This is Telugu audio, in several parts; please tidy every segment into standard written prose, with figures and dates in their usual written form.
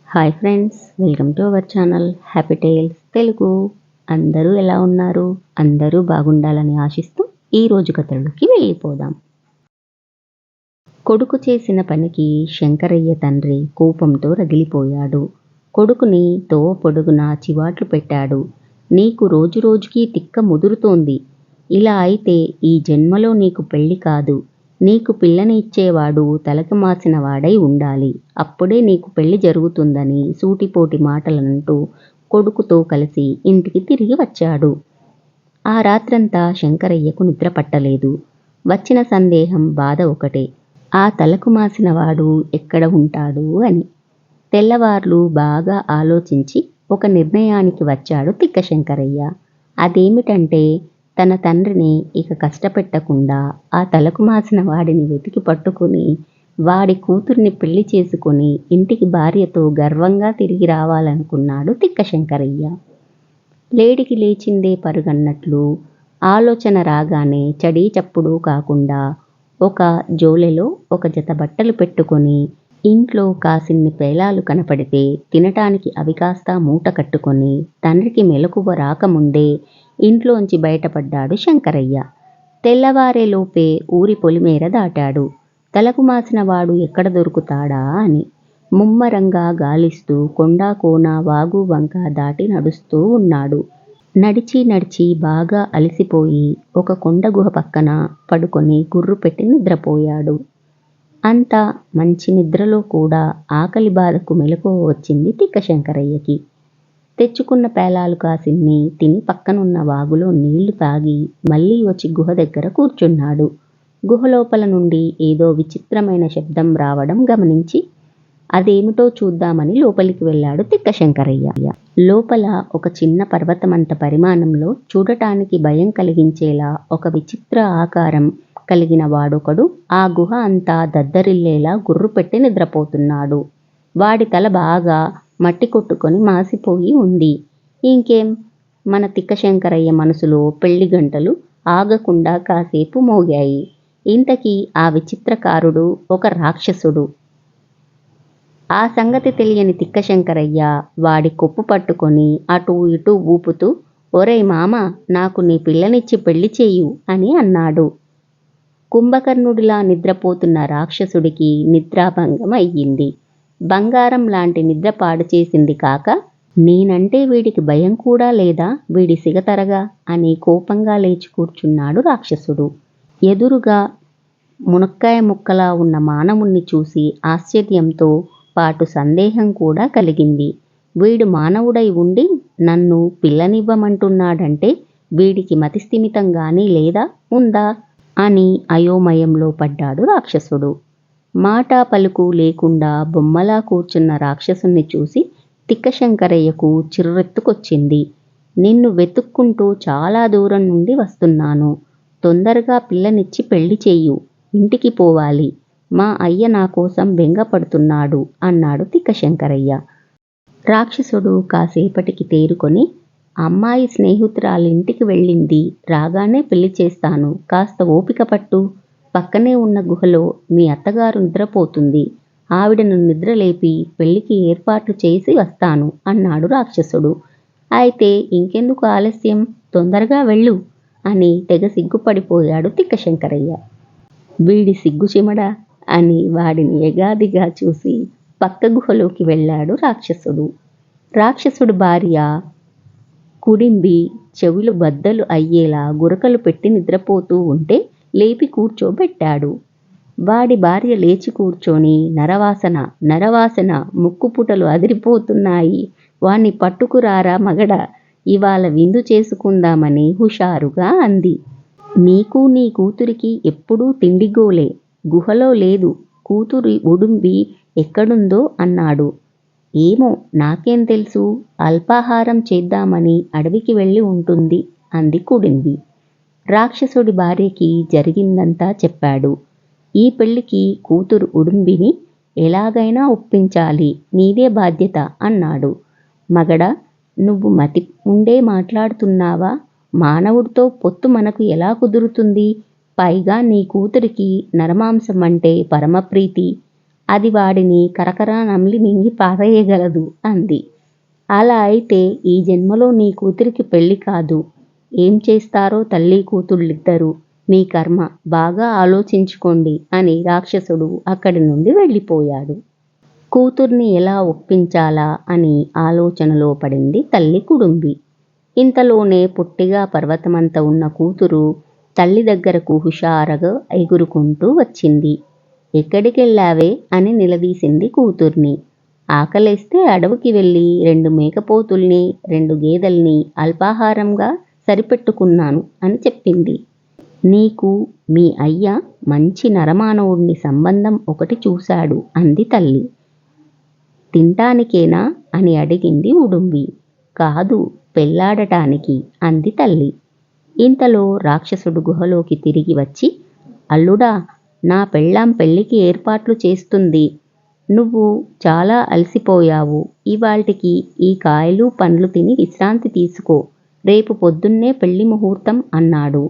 Hi friends, welcome to our channel happy tales Telugu. అందరూ ఎలా ఉన్నారు? అందరూ బాగుండాలని ఆశిస్తూ ఈరోజు కథలోకి వెళ్ళిపోదాం. కొడుకు చేసిన పనికి శంకరయ్య తండ్రి కోపంతో రగిలిపోయాడు. కొడుకుని తోవ పొడుగునా చివాట్లు పెట్టాడు. నీకు రోజు రోజుకి తిక్క ముదురుతోంది. ఇలా అయితే ఈ జన్మలో నీకు పెళ్లి కాదు. నీకు పిల్లని ఇచ్చేవాడు తలకు మాసిన వాడై ఉండాలి. అప్పుడే నీకు పెళ్లి జరుగుతుందని సూటిపోటి మాటలంటూ కొడుకుతో కలిసి ఇంటికి తిరిగి వచ్చాడు. ఆ రాత్రంతా శంకరయ్యకు నిద్ర పట్టలేదు. వచ్చిన సందేహం, బాధ ఒకటే, ఆ తలకు మాసినవాడు ఎక్కడ ఉంటాడు అని. తెల్లవార్లు బాగా ఆలోచించి ఒక నిర్ణయానికి వచ్చాడు తిక్క శంకరయ్య. అదేమిటంటే, తన తండ్రిని ఇక కష్టపెట్టకుండా ఆ తలకు మాసిన వాడిని వెతికి పట్టుకుని వాడి కూతుర్ని పెళ్లి చేసుకుని ఇంటికి భార్యతో గర్వంగా తిరిగి రావాలనుకున్నాడు తిక్క శంకరయ్య. లేడికి లేచిందే పరుగన్నట్లు ఆలోచన రాగానే చడీ చప్పుడు కాకుండా ఒక జోలెలో ఒక జత బట్టలు పెట్టుకొని ఇంట్లో కాసిన్ని పేలాలు కనపడితే తినటానికి అవి కాస్త మూట కట్టుకొని తండ్రికి మెలకువ రాకముందే ఇంట్లోంచి బయటపడ్డాడు శంకరయ్య. తెల్లవారేలోపే ఊరి పొలిమేర దాటాడు. తలకు మాసిన వాడు ఎక్కడ దొరుకుతాడా అని ముమ్మరంగా గాలిస్తూ కొండా కోన వాగు వంక దాటి నడుస్తూ ఉన్నాడు. నడిచి నడిచి బాగా అలసిపోయి ఒక కొండ గుహ పక్కన పడుకొని గుర్రు పెట్టి నిద్రపోయాడు. అంత మంచి నిద్రలో కూడా ఆకలి బాధకు మెలకువ వచ్చింది తిక్క శంకరయ్యకి. తెచ్చుకున్న పేలాలు కాసిన్ని తిని పక్కనున్న వాగులో నీళ్లు తాగి మళ్ళీ వచ్చి గుహ దగ్గర కూర్చున్నాడు. గుహ లోపల నుండి ఏదో విచిత్రమైన శబ్దం రావడం గమనించి అదేమిటో చూద్దామని లోపలికి వెళ్ళాడు తిక్క శంకరయ్య. లోపల ఒక చిన్న పర్వతమంత పరిమాణంలో చూడటానికి భయం కలిగించేలా ఒక విచిత్ర ఆకారం కలిగిన వాడొకడు ఆ గుహ అంతా దద్దరిల్లేలా గుర్రు పెట్టి నిద్రపోతున్నాడు. వాడి తల బాగా మట్టి కొట్టుకొని మాసిపోయి ఉంది. ఇంకేం, మన తిక్క శంకరయ్య మనసులో పెళ్లి గంటలు ఆగకుండా కాసేపు మోగాయి. ఇంతకీ ఆ విచిత్రకారుడు ఒక రాక్షసుడు. ఆ సంగతి తెలియని తిక్క శంకరయ్య వాడి కొప్పు పట్టుకొని అటూ ఇటూ ఊపుతూ, ఒరేయ్ మామ, నాకు నీ పిల్లనిచ్చి పెళ్లి చెయ్యు అని అన్నాడు. కుంభకర్ణుడిలా నిద్రపోతున్న రాక్షసుడికి నిద్రాభంగం అయ్యింది. బంగారం లాంటి నిద్ర పాడు చేసింది కాక నేనంటే వీడికి భయం కూడా లేదా, వీడి సిగతరగా అని కోపంగా లేచి కూర్చున్నాడు రాక్షసుడు. ఎదురుగా మునక్కాయ ముక్కలా ఉన్న మానవుణ్ణి చూసి ఆశ్చర్యంతో పాటు సందేహం కూడా కలిగింది. వీడు మానవుడై ఉండి నన్ను పిల్లనివ్వమంటున్నాడంటే వీడికి మతిస్థిమితంగానీ లేదా ఉందా అని అయోమయంలో పడ్డాడు రాక్షసుడు. మాట పలుకు లేకుండా బొమ్మలా కూర్చున్న రాక్షసుని చూసి తిక్క శంకరయ్యకు చిర్రెత్తుకొచ్చింది. నిన్ను వెతుక్కుంటూ చాలా దూరం నుండి వస్తున్నాను. తొందరగా పిల్లనిచ్చి పెళ్లి చెయ్యు. ఇంటికి పోవాలి. మా అయ్య నా కోసం బెంగపడుతున్నాడు అన్నాడు తిక్క శంకరయ్య. రాక్షసుడు కాసేపటికి తేరుకొని, అమ్మాయి స్నేహితురాలింటికి వెళ్ళింది. రాగానే పెళ్లి చేస్తాను. కాస్త ఓపిక పట్టు. పక్కనే ఉన్న గుహలో మీ అత్తగారు నిద్రపోతుంది. ఆవిడను నిద్రలేపి పెళ్లికి ఏర్పాట్లు చేసి వస్తాను అన్నాడు రాక్షసుడు. అయితే ఇంకెందుకు ఆలస్యం, తొందరగా వెళ్ళు అని తెగ సిగ్గుపడిపోయాడు తిక్క శంకరయ్య. వీడి సిగ్గు చిమడా అని వాడిని ఎగాదిగా చూసి పక్క గుహలోకి వెళ్ళాడు రాక్షసుడు. రాక్షసుడు భార్య కుడింబి చెవులు బద్దలు అయ్యేలా గురకలు పెట్టి నిద్రపోతూ ఉంటే లేపి కూర్చోబెట్టాడు. వాడి భార్య లేచి కూర్చొని, నరవాసన నరవాసన, ముక్కుపుటలు అదిరిపోతున్నాయి, వాణ్ణి పట్టుకురారా మగడ, ఇవాళ విందు చేసుకుందామని హుషారుగా అంది. నీకు నీ కూతురికి ఎప్పుడూ తిండిగోలే. గుహలో లేదు. కూతురి ఉడుంబి ఎక్కడుందో అన్నాడు. ఏమో, నాకేం తెలుసు, అల్పాహారం చేద్దామని అడవికి వెళ్ళి ఉంటుంది అంది కుడింబి. రాక్షసుడి భార్యకి జరిగిందంతా చెప్పాడు. ఈ పెళ్లికి కూతురు ఉడుంబిని ఎలాగైనా ఒప్పించాలి, నీదే బాధ్యత అన్నాడు. మగడ, నువ్వు మతి ఉండే మాట్లాడుతున్నావా? మానవుడితో పొత్తు మనకు ఎలా కుదురుతుంది? పైగా నీ కూతురికి నరమాంసం అంటే పరమప్రీతి. అది వాడిని కరకరా నమిలి మింగి పారేయగలదు అంది. అలా అయితే ఈ జన్మలో నీ కూతురికి పెళ్లి కాదు. ఏం చేస్తారో తల్లి కూతుళ్ళిద్దరూ, మీ కర్మ, బాగా ఆలోచించుకోండి అని రాక్షసుడు అక్కడి నుండి వెళ్ళిపోయాడు. కూతుర్ని ఎలా ఒప్పించాలా అని ఆలోచనలో పడింది తల్లి కుడుంబి. ఇంతలోనే పొట్టిగా పర్వతమంత ఉన్న కూతురు తల్లి దగ్గరకు హుషారుగా ఎగురుకుంటూ వచ్చింది. ఎక్కడికెళ్ళావే అని నిలదీసింది కూతుర్ని. ఆకలేస్తే అడవికి వెళ్ళి 2 మేకపోతుల్ని 2 గేదెల్ని అల్పాహారంగా సరిపెట్టుకున్నాను అని చెప్పింది. నీకు మీ అయ్య మంచి నరమానవుణ్ణి సంబంధం ఒకటి చూశాడు అంది తల్లి. తింటానికేనా అని అడిగింది ఉడుంబి. కాదు, పెళ్లాడటానికి అంది తల్లి. ఇంతలో రాక్షసుడు గుహలోకి తిరిగి వచ్చి, అల్లుడా, నా పెళ్ళాం పెళ్లికి ఏర్పాట్లు చేస్తుంది. నువ్వు చాలా అలసిపోయావు. ఇవాల్టికి ఈ కాయలు పండ్లు తిని విశ్రాంతి తీసుకో. రేపు పొద్దున్నే పెళ్లి ముహూర్తం అన్నాడు.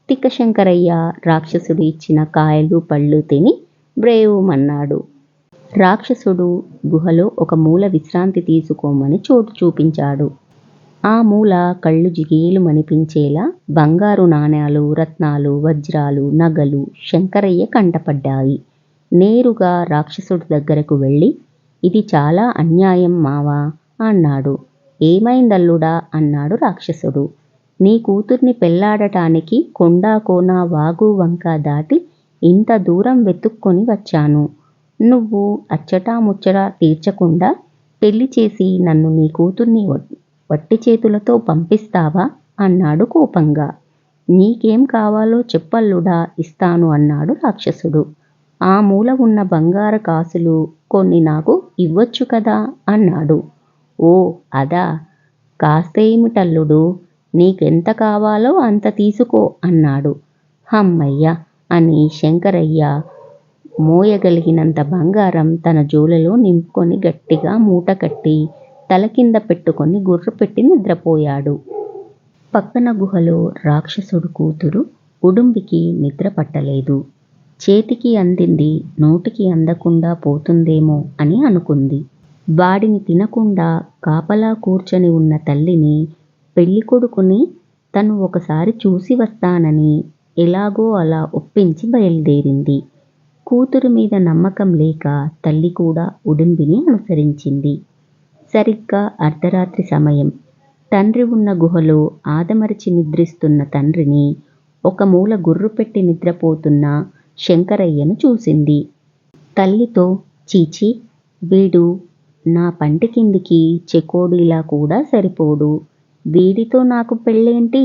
తిక్కశంకరయ్య రాక్షసుడు ఇచ్చిన కాయలు పళ్ళు తిని బ్రేవుమన్నాడు. రాక్షసుడు గుహలో ఒక మూల విశ్రాంతి తీసుకోమని చోటు చూపించాడు. ఆ మూల కళ్ళు జిగేలుమనిపించేలా బంగారు నాణేలు, రత్నాలు, వజ్రాలు, నగలు శంకరయ్య కంటపడ్డాయి. నేరుగా రాక్షసుడి దగ్గరకు వెళ్ళి, ఇది చాలా అన్యాయం మావా అన్నాడు. ఏమైందల్లుడా అన్నాడు రాక్షసుడు. నీ కూతుర్ని పెళ్లాడటానికి కొండా కోన వాగు వంక దాటి ఇంత దూరం వెతుక్కొని వచ్చాను. నువ్వు అచ్చటా ముచ్చటా తీర్చకుండా పెళ్లి చేసి నన్ను నీ కూతుర్ని వట్టి చేతులతో పంపిస్తావా అన్నాడు కోపంగా. నీకేం కావాలో చెప్పల్లుడా, ఇస్తాను అన్నాడు రాక్షసుడు. ఆ మూల ఉన్న బంగారు కాసులు కొన్ని నాకు ఇవ్వచ్చు కదా అన్నాడు. ఓ అదా, కాస్తేమిటల్లుడు, నీకెంత కావాలో అంత తీసుకో అన్నాడు. హమ్మయ్య అని శంకరయ్య మోయగలిగినంత బంగారం తన జోలలో నింపుకొని గట్టిగా మూట కట్టి తల కింద పెట్టుకొని గుర్రుపెట్టి నిద్రపోయాడు. పక్కన గుహలో రాక్షసుడు కూతురు ఉడుంబికి నిద్ర పట్టలేదు. చేతికి అందింది నోటికి అందకుండా పోతుందేమో అని అనుకుంది. వాడిని తినకుండా కాపలా కూర్చొని ఉన్న తల్లిని, పెళ్ళికొడుకుని తను ఒకసారి చూసి వస్తానని ఎలాగో అలా ఒప్పించి బయలుదేరింది. కూతురు మీద నమ్మకం లేక తల్లి కూడా ఉడుంబిని అనుసరించింది. సరిగ్గా అర్ధరాత్రి సమయం. తండ్రి ఉన్న గుహలో ఆదమరచి నిద్రిస్తున్న తండ్రిని, ఒక మూల గుర్రుపెట్టి నిద్రపోతున్న శంకరయ్యను చూసింది. తల్లితో, చీచి, వీడు నా పంటి కిందికి చెకోడీలా కూడా సరిపోడు. వీడితో నాకు పెళ్ళేంటి?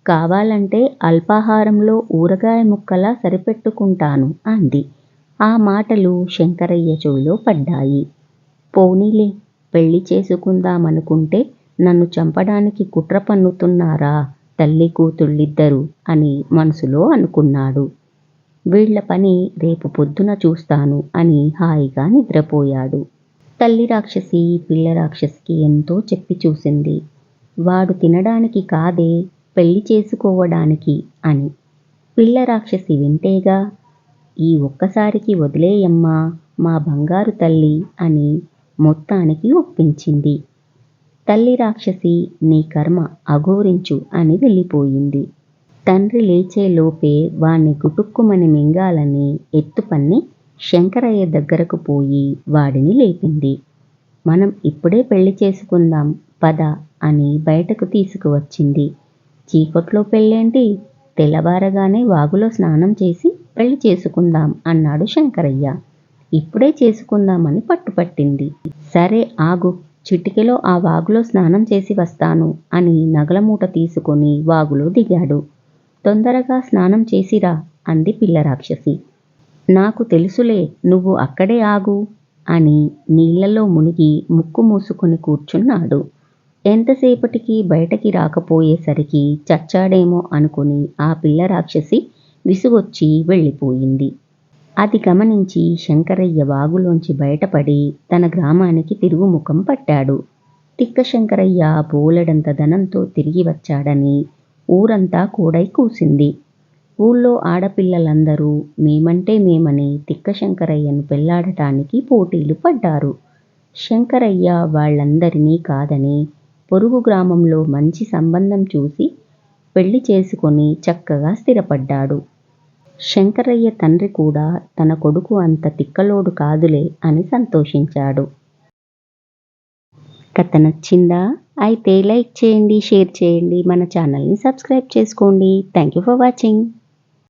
కావాలంటే అల్పాహారంలో ఊరగాయ ముక్కలా సరిపెట్టుకుంటాను అంది. ఆ మాటలు శంకరయ్య చెవిలో పడ్డాయి. పోనీలే, పెళ్లి చేసుకుందామనుకుంటే నన్ను చంపడానికి కుట్ర పన్నుతున్నారా తల్లి కూతుళ్ళిద్దరూ అని మనసులో అనుకున్నాడు. వీళ్ల పని రేపు పొద్దున చూస్తాను అని హాయిగా నిద్రపోయాడు. తల్లి రాక్షసి పిల్ల రాక్షసికి ఎంతో చెప్పి చూసింది. వాడు తినడానికి కాదే, పెళ్లి చేసుకోవడానికి అని. పిల్ల రాక్షసి వింటేగా, ఈ ఒక్కసారికి వదిలేయమ్మా మా బంగారు తల్లి అని మొత్తానికి ఒప్పించింది. తల్లి రాక్షసి నీ కర్మ అఘోరించు అని వెళ్ళిపోయింది. తండ్రి లేచేలోపే వాణ్ణి గుటుక్కుమని మింగాలని ఎత్తుపన్ని శంకరయ్య దగ్గరకు పోయి వాడిని లేపింది. మనం ఇప్పుడే పెళ్లి చేసుకుందాం పద అని బయటకు తీసుకువచ్చింది. చీకట్లో పెళ్ళేంటి, తెల్లవారగానే వాగులో స్నానం చేసి పెళ్లి చేసుకుందాం అన్నాడు శంకరయ్య. ఇప్పుడే చేసుకుందామని పట్టుపట్టింది. సరే ఆగు, చిటికెలో ఆ వాగులో స్నానం చేసి వస్తాను అని నగలమూట తీసుకొని వాగులో దిగాడు. తొందరగా స్నానం చేసిరా అంది పిల్ల రాక్షసి. నాకు తెలుసులే, నువ్వు అక్కడే ఆగు అని నీళ్లలో మునిగి ముక్కు మూసుకొని కూర్చున్నాడు. ఎంతసేపటికి బయటకి రాకపోయేసరికి చచ్చాడేమో అనుకుని ఆ పిల్ల రాక్షసి విసుగొచ్చి వెళ్ళిపోయింది. అది గమనించి శంకరయ్య వాగులోంచి బయటపడి తన గ్రామానికి తిరుగుముఖం పట్టాడు. తిక్క శంకరయ్య బోలెడంత ధనంతో తిరిగి వచ్చాడని ఊరంతా కూడై కూసింది. ఊళ్ళో ఆడపిల్లలందరూ మేమంటే మేమని తిక్క శంకరయ్యను పెళ్లాడటానికి పోటీలు పడ్డారు. శంకరయ్య వాళ్ళందరినీ కాదని పొరుగు గ్రామంలో మంచి సంబంధం చూసి పెళ్లి చేసుకొని చక్కగా స్థిరపడ్డాడు. శంకరయ్య తండ్రి కూడా తన కొడుకు అంత తిక్కలోడు కాదులే అని సంతోషించాడు. కథ నచ్చిందా? అయితే లైక్ చేయండి, షేర్ చేయండి, మన ఛానల్ని సబ్స్క్రైబ్ చేసుకోండి. Thank you for watching.